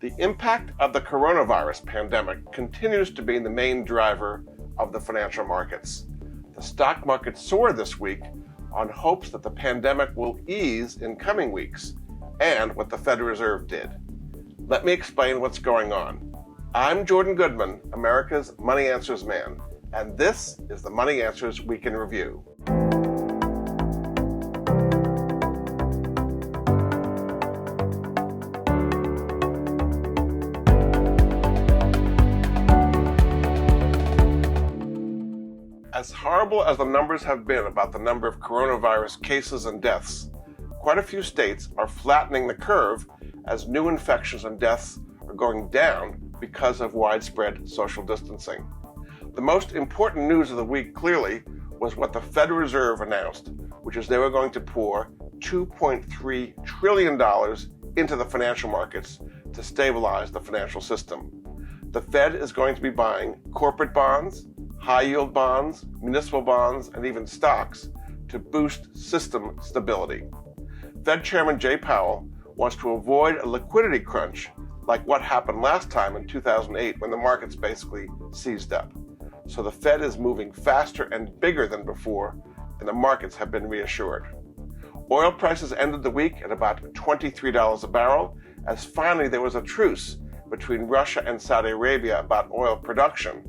The impact of the coronavirus pandemic continues to be the main driver of the financial markets. The stock market soared this week on hopes that the pandemic will ease in coming weeks, and what the Federal Reserve did. Let me explain what's going on. I'm Jordan Goodman, America's Money Answers man, and this is the Money Answers Week in Review. As horrible as the numbers have been about the number of coronavirus cases and deaths, quite a few states are flattening the curve as new infections and deaths are going down because of widespread social distancing. The most important news of the week clearly was what the Federal Reserve announced, which is they were going to pour $2.3 trillion into the financial markets to stabilize the financial system. The Fed is going to be buying corporate bonds, high-yield bonds, municipal bonds, and even stocks to boost system stability. Fed Chairman Jay Powell wants to avoid a liquidity crunch like what happened last time in 2008 when the markets basically seized up. So the Fed is moving faster and bigger than before, and the markets have been reassured. Oil prices ended the week at about $23 a barrel, as finally there was a truce between Russia and Saudi Arabia about oil production.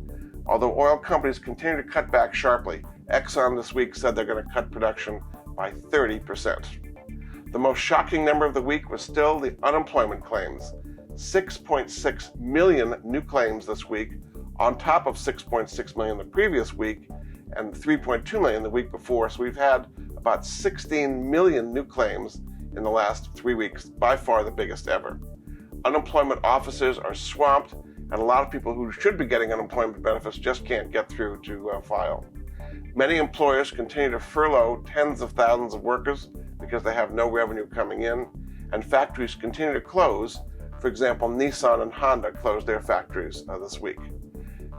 Although oil companies continue to cut back sharply, Exxon this week said they're going to cut production by 30%. The most shocking number of the week was still the unemployment claims. 6.6 million new claims this week, on top of 6.6 million the previous week and 3.2 million the week before. So we've had about 16 million new claims in the last 3 weeks, by far the biggest ever. Unemployment offices are swamped, and a lot of people who should be getting unemployment benefits just can't get through to file. Many employers continue to furlough tens of thousands of workers because they have no revenue coming in, and factories continue to close. For example, Nissan and Honda closed their factories this week.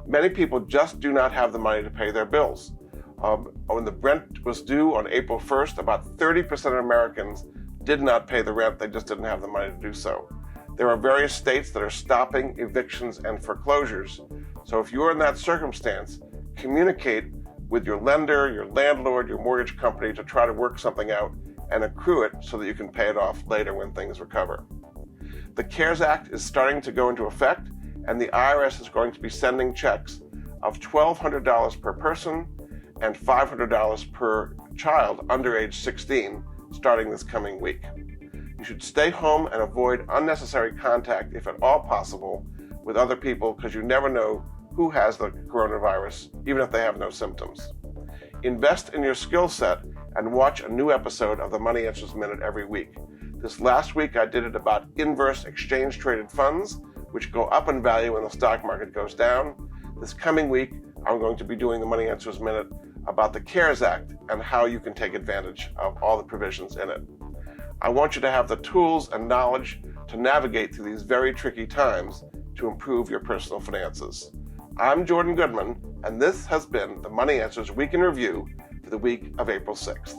Many people just do not have the money to pay their bills. When the rent was due on April 1st, about 30% of Americans did not pay the rent. They just didn't have the money to do so. There are various states that are stopping evictions and foreclosures. So if you're in that circumstance, communicate with your lender, your landlord, your mortgage company to try to work something out and accrue it so that you can pay it off later when things recover. The CARES Act is starting to go into effect, and the IRS is going to be sending checks of $1,200 per person and $500 per child under age 16 starting this coming week. You should stay home and avoid unnecessary contact, if at all possible, with other people, because you never know who has the coronavirus, even if they have no symptoms. Invest in your skill set and watch a new episode of the Money Answers Minute every week. This last week I did it about inverse exchange traded funds, which go up in value when the stock market goes down. This coming week I'm going to be doing the Money Answers Minute about the CARES Act and how you can take advantage of all the provisions in it. I want you to have the tools and knowledge to navigate through these very tricky times to improve your personal finances. I'm Jordan Goodman, and this has been the Money Answers Week in Review for the week of April 6th.